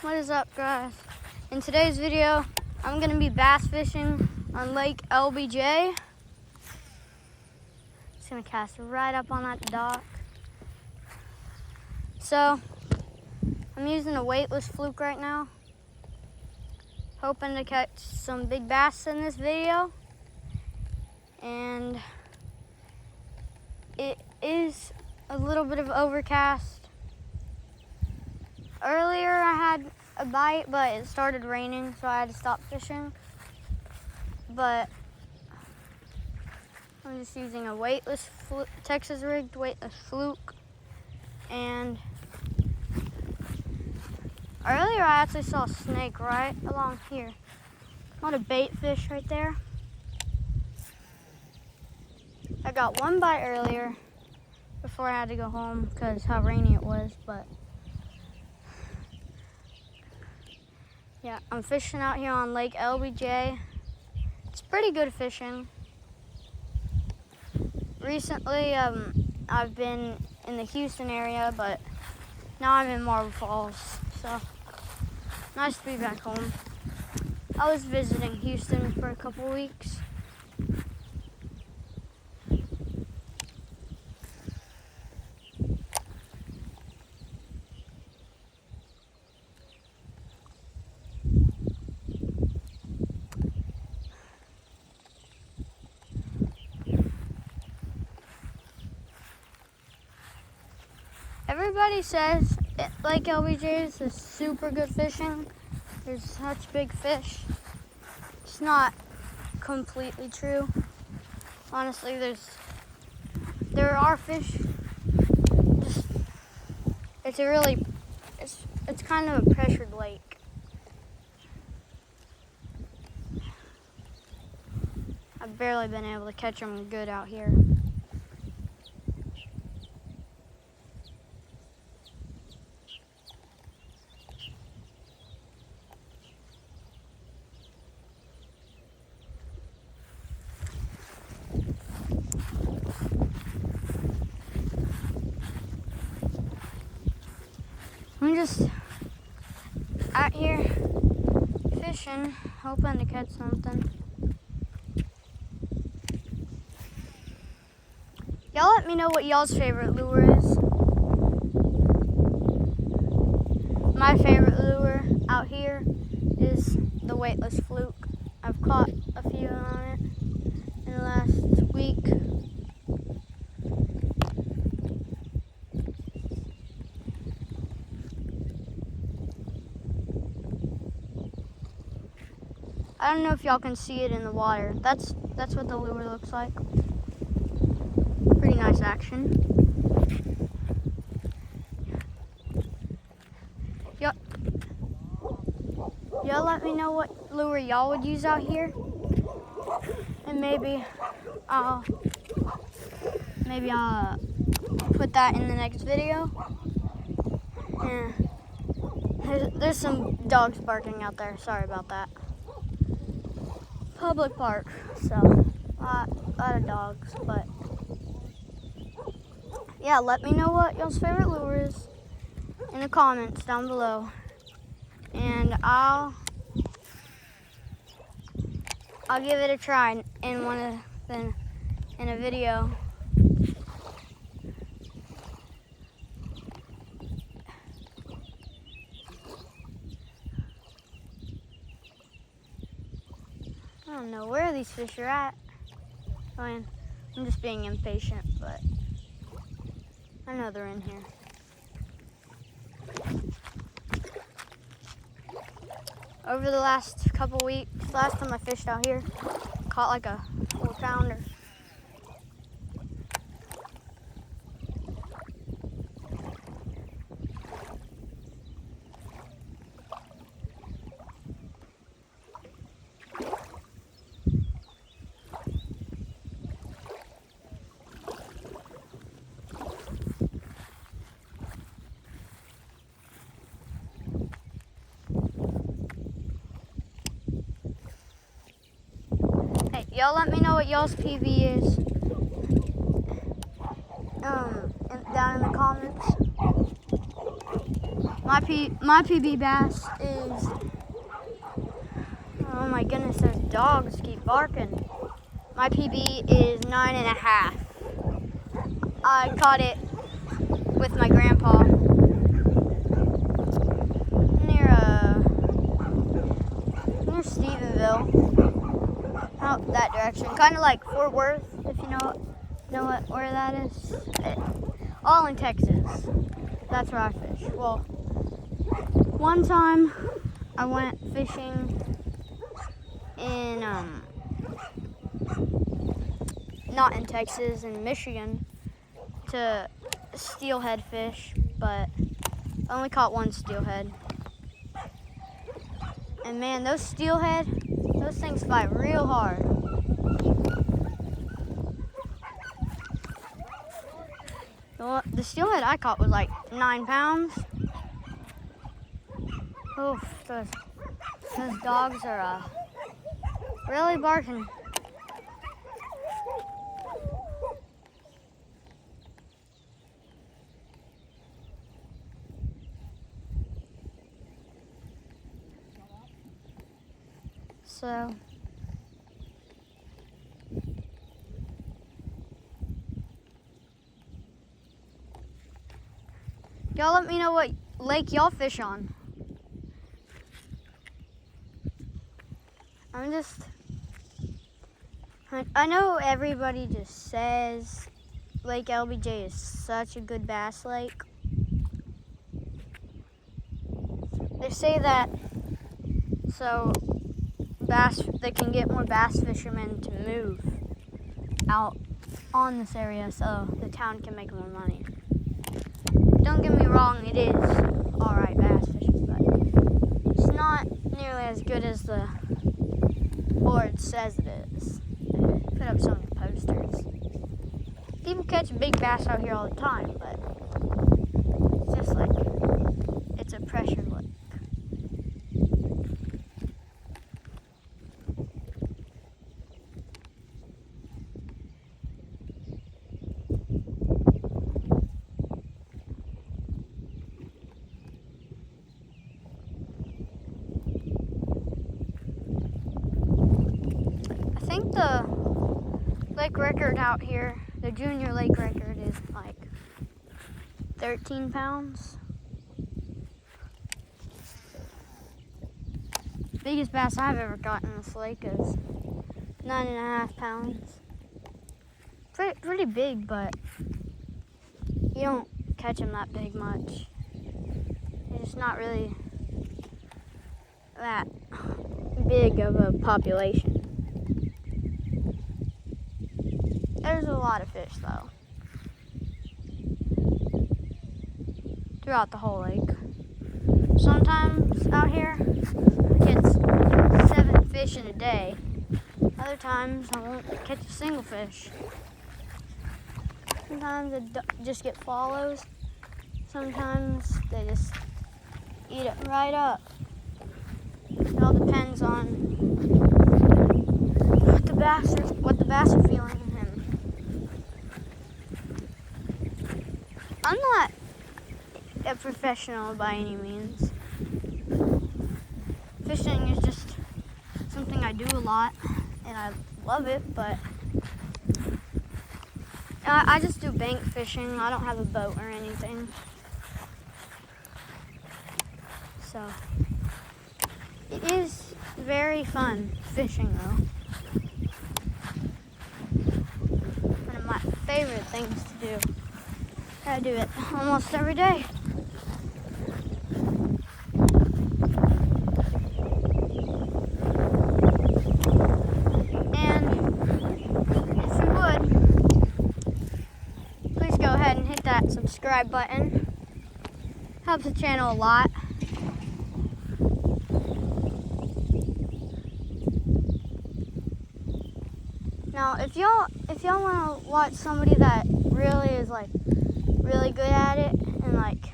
What is up, guys? In today's video, I'm gonna be bass fishing on Lake LBJ. Just gonna cast right up on that dock. So, I'm using a weightless fluke right now. Hoping to catch some big bass in this video. And it is a little bit of overcast. Earlier I had a bite, but it started raining, so I had to stop fishing. But I'm just using a weightless Texas rigged weightless fluke. And earlier I actually saw a snake right along here. Not a bait fish right there. I got one bite earlier before I had to go home because how rainy it was, but yeah, I'm fishing out here on Lake LBJ. It's pretty good fishing. Recently, I've been in the Houston area, but now I'm in Marble Falls, so nice to be back home. I was visiting Houston for a couple weeks. Everybody says Lake LBJ is super good fishing. There's such big fish. It's not completely true. Honestly, there are fish. It's kind of a pressured lake. I've barely been able to catch them good out here. I'm just out here fishing, hoping to catch something. Y'all let me know what y'all's favorite lure is. My favorite lure out here is the weightless fluke. I've caught a few on it in the last week. I don't know if y'all can see it in the water. That's what the lure looks like. Pretty nice action. Y'all let me know what lure y'all would use out here, and maybe I'll put that in the next video. Yeah. There's some dogs barking out there. Sorry about that. Public park, so a lot of dogs, but yeah, let me know what y'all's favorite lure is in the comments down below, and I'll give it a try in in a video. I don't know where these fish are at. I mean, I'm just being impatient, but I know they're in here. Over the last couple weeks, last time I fished out here, caught like a 4-pounder. Y'all let me know what y'all's PB is down in the comments. My PB bass is, oh my goodness, those dogs keep barking. My PB is 9.5. I caught it with my grandpa near Stephenville, out that direction, kind of like Fort Worth, if you know where that is. All in Texas. That's where I fish. Well, one time I went fishing in not in Texas, in Michigan, to steelhead fish, but I only caught one steelhead. And man, those steelhead, those things fight real hard. The steelhead I caught was like 9 pounds. Oof, those dogs are really barking. So y'all let me know what lake y'all fish on. I know everybody just says Lake LBJ is such a good bass lake. They say that so they can get more bass fishermen to move out on this area so the town can make more money. Don't get me wrong, it is alright bass fishing, but it's not nearly as good as the board says it is. Put up some posters. People catch big bass out here all the time, but it's just like, it's a pressure lake. I think the lake record out here, the junior lake record, is like 13 pounds. Biggest bass I've ever caught in this lake is 9.5 pounds. Pretty big, but you don't catch them that big much. They're just not really that big of a population. There's a lot of fish though, throughout the whole lake. Sometimes out here, I get 7 fish in a day. Other times, I won't catch a single fish. Sometimes I just get follows. Sometimes they just eat it right up. It all depends on what the bass are feeling. I'm not a professional by any means. Fishing is just something I do a lot, and I love it, but I just do bank fishing. I don't have a boat or anything. So, it is very fun fishing though. One of my favorite things to do. I do it almost every day. And if you would, please go ahead and hit that subscribe button. Helps the channel a lot. Now, if y'all want to watch somebody that really is like really good at it and like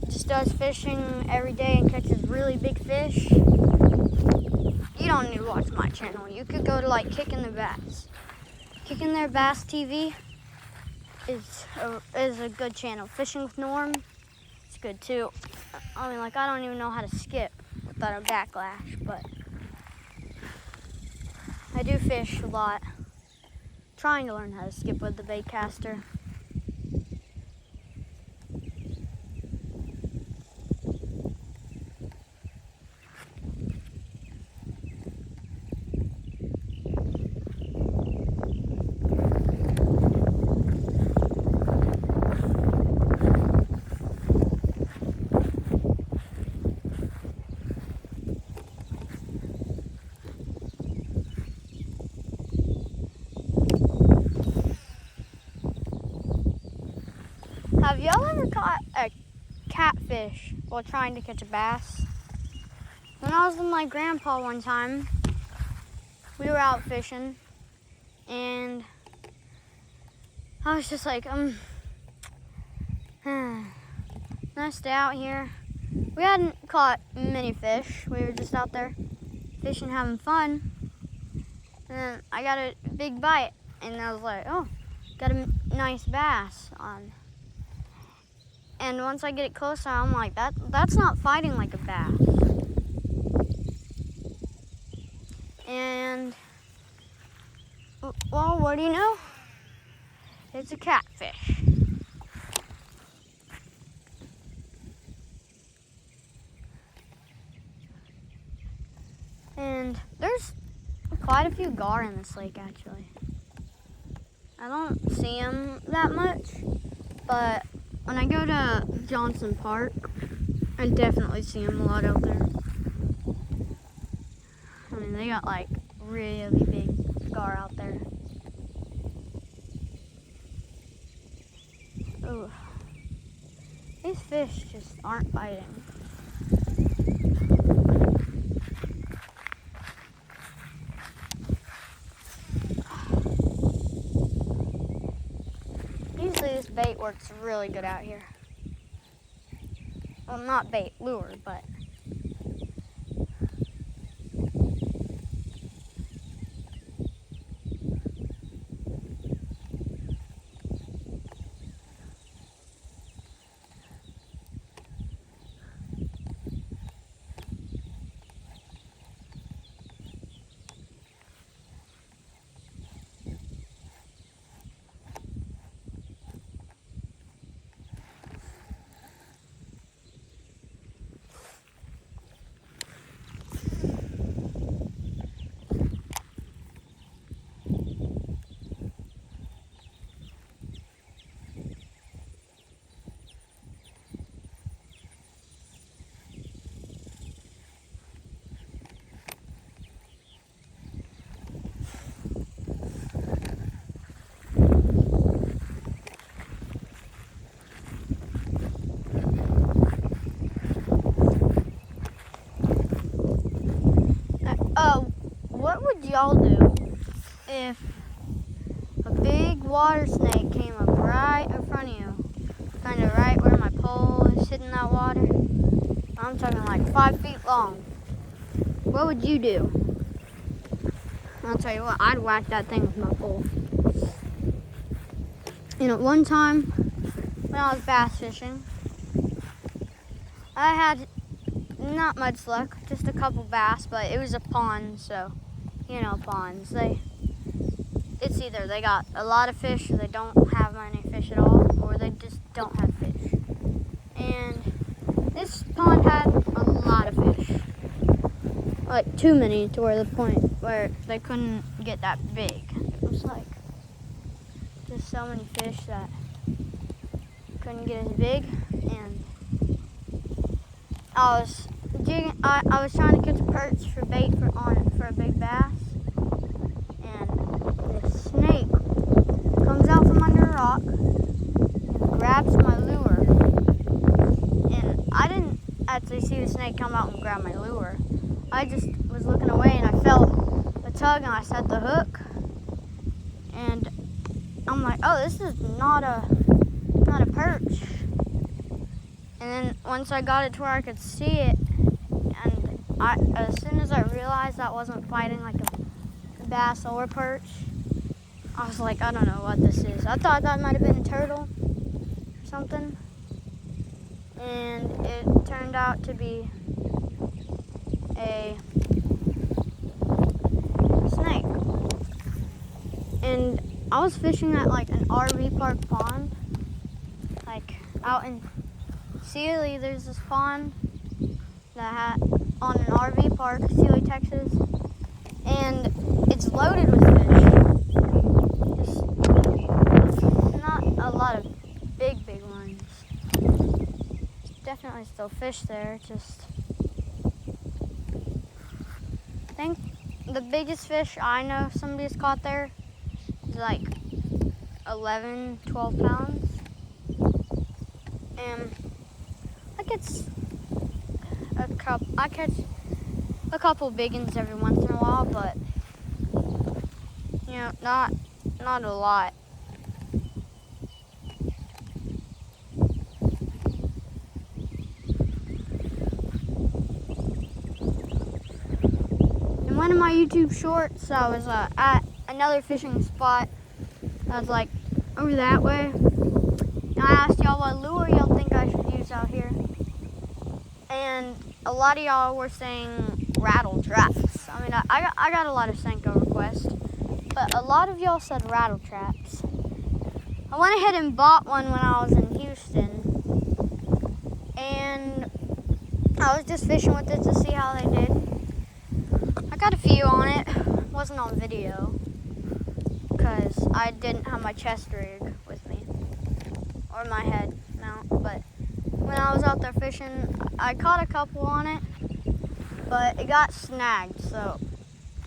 just does fishing every day and catches really big fish, you don't need to watch my channel. You could go to like Kicking Their Bass. Kicking Their Bass TV is a good channel. Fishing with Norm, It's good too. I mean, like, I don't even know how to skip without a backlash, but I do fish a lot. Trying to learn how to skip with the bait caster. Have y'all ever caught a catfish while trying to catch a bass? When I was with my grandpa one time, we were out fishing, and I was just like, can I stay out here? We hadn't caught many fish. We were just out there fishing, having fun. And then I got a big bite, and I was like, oh, got a nice bass on. And once I get it closer, I'm like, that's not fighting like a bass. And, well, what do you know? It's a catfish. And there's quite a few gar in this lake, actually. I don't see them that much, but when I go to Johnson Park, I definitely see them a lot out there. I mean, they got like really big gar out there. Oh, these fish just aren't biting. Usually this bait works really good out here. Well, not bait, lure, but what would y'all do if a big water snake came up right in front of you, kind of right where my pole is hitting that water? I'm talking like 5 feet long. What would you do? I'll tell you what, I'd whack that thing with my pole. You know, one time when I was bass fishing, I had not much luck, just a couple bass, but it was a pond, so, you know, ponds, it's either they got a lot of fish or they don't have any fish at all, or they just don't have fish. And this pond had a lot of fish, like too many to where the point where they couldn't get that big. It was like just so many fish that couldn't get as big, and I was trying to catch a perch for bait for a big bass, and this snake comes out from under a rock and grabs my lure. And I didn't actually see the snake come out and grab my lure. I just was looking away, and I felt a tug, and I set the hook, and I'm like, oh, this is not a perch. And then once I got it to where I could see it, and as soon as I realized that wasn't fighting like a bass or a perch, I was like, I don't know what this is. I thought that might have been a turtle or something. and it turned out to be a snake. And I was fishing at like an RV park pond, like out in Sealy. There's this pond that on an RV park, Sealy, Texas, and it's loaded with fish. Just not a lot of big ones. There's definitely still fish there. Just I think the biggest fish I know somebody's caught there is like 11, 12 pounds. And I catch a couple big ones every once in a while, but you know, not a lot. In one of my YouTube shorts, I was at another fishing spot. I was like over that way. And I asked y'all what lure y'all think I should use out here. And a lot of y'all were saying rattle traps. I mean, I got a lot of Senko requests, but a lot of y'all said rattle traps. I went ahead and bought one when I was in Houston, and I was just fishing with it to see how they did. I got a few on it. It wasn't on video because I didn't have my chest rig with me or my head mount, but when I was out there fishing, I caught a couple on it, but it got snagged. So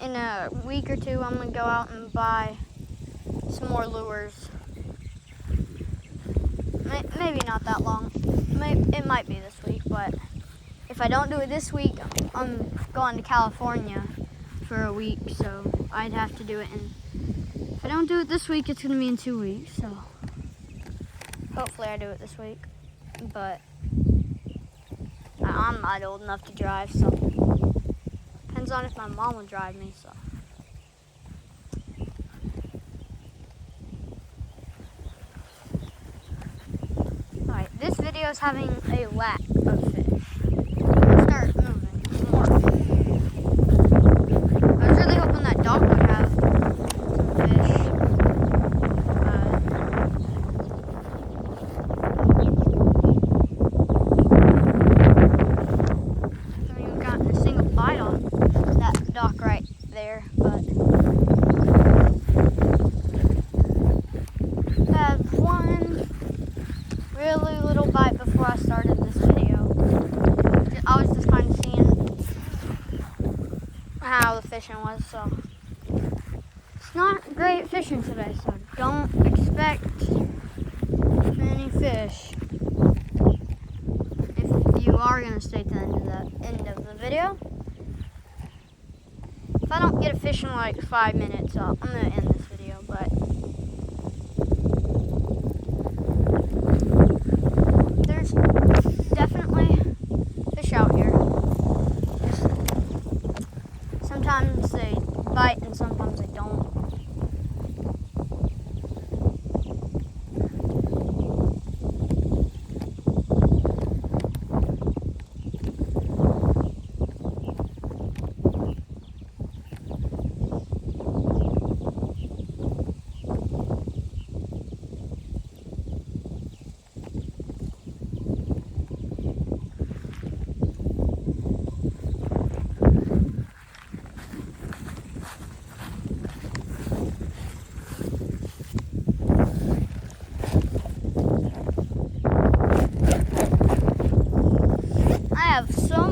in a week or two, I'm gonna go out and buy some more lures. Maybe not that long. It might be this week, but if I don't do it this week, I'm going to California for a week, so I'd have to do it if I don't do it this week, it's gonna be in 2 weeks, so hopefully I do it this week. But I'm not old enough to drive, so depends on if my mom will drive me. So alright, this video is having a lack of fish. Start moving more. I was really hoping that dog would have some fish. Dock right there, but I had one really little bite before I started this video. I was just kind of seeing how the fishing was, so it's not great fishing today, so don't expect any fish if you are going to stay to the end of the video. If I don't get a fish in like 5 minutes, I'm going to end this video, but there's definitely fish out here. Sometimes they bite and sometimes they don't.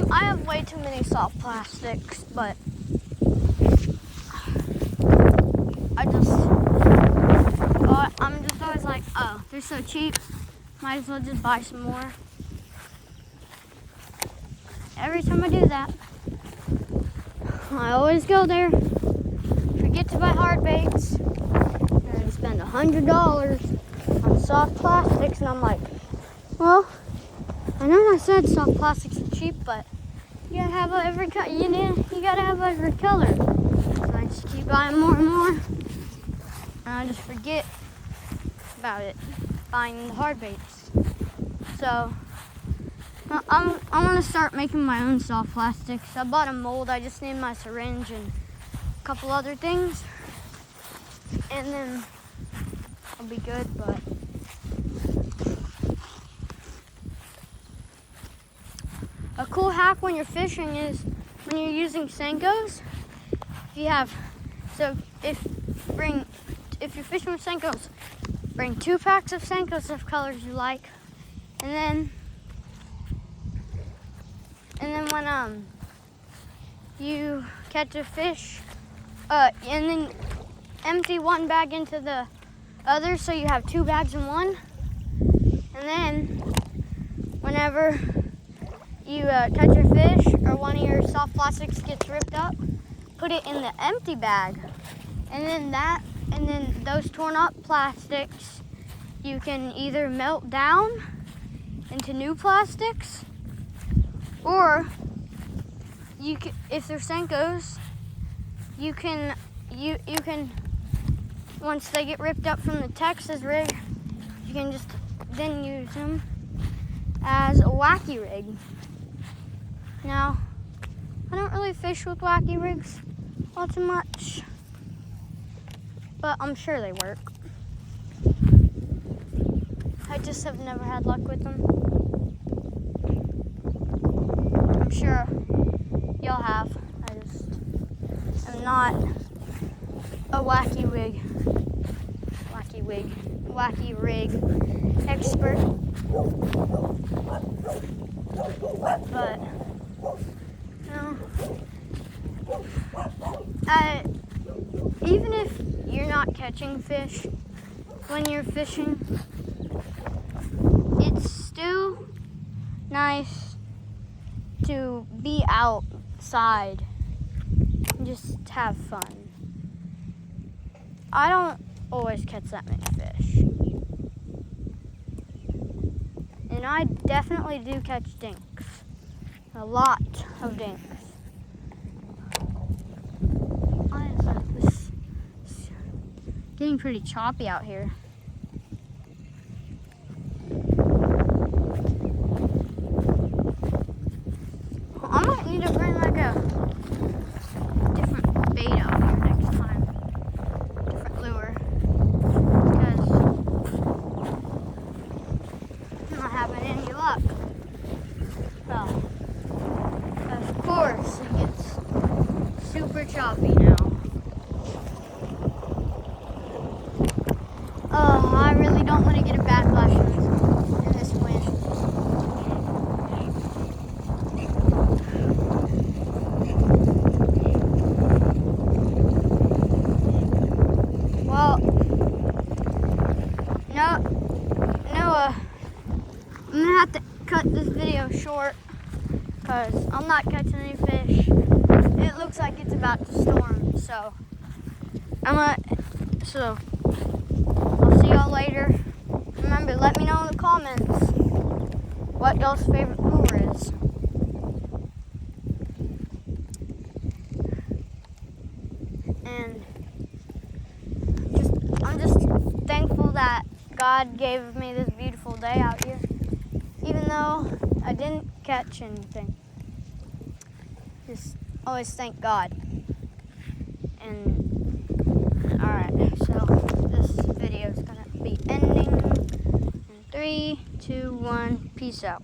I have way too many soft plastics, but I'm just always like, oh, they're so cheap, might as well just buy some more. Every time I do that, I always go there, forget to buy hard baits, and spend $100 on soft plastics, and I'm like, well, I know I said soft plastics are cheap, but you gotta have every color. You gotta have every color. So I just keep buying more and more, and I just forget about it, buying the hard baits. So I'm gonna start making my own soft plastics. I bought a mold. I just need my syringe and a couple other things, and then I'll be good. But a cool hack when you're fishing is when you're using Senkos. If you're fishing with Senkos, bring 2 packs of Senkos of colors you like, and then when you catch a fish, and then empty one bag into the other, so you have 2 bags in one. And then whenever you catch a fish or one of your soft plastics gets ripped up, put it in the empty bag, and then those torn up plastics you can either melt down into new plastics, or you can, if they're Senkos, you can once they get ripped up from the Texas rig, you can just then use them as a wacky rig. Now, I don't really fish with wacky rigs all too much, but I'm sure they work. I just have never had luck with them. I'm sure y'all have. I just am not a wacky rig expert. But even if you're not catching fish when you're fishing, it's still nice to be outside and just have fun. I don't always catch that many fish, and I definitely do catch dinks, a lot of dinks. It's getting pretty choppy out here. I might need to bring like a different bait out here next time, different lure, because I'm not having any luck. Well, of course it gets super choppy now. Oh, I really don't want to get a backlash in this wind. Well, Noah, I'm going to have to cut this video short because I'm not catching any fish. It looks like it's about to storm, so I'll see y'all later. Remember, let me know in the comments what y'all's favorite lure is. And I'm just thankful that God gave me this beautiful day out here, even though I didn't catch anything. Just always thank God. And alright, so this video is gonna be ending in 3, 2, 1, peace out.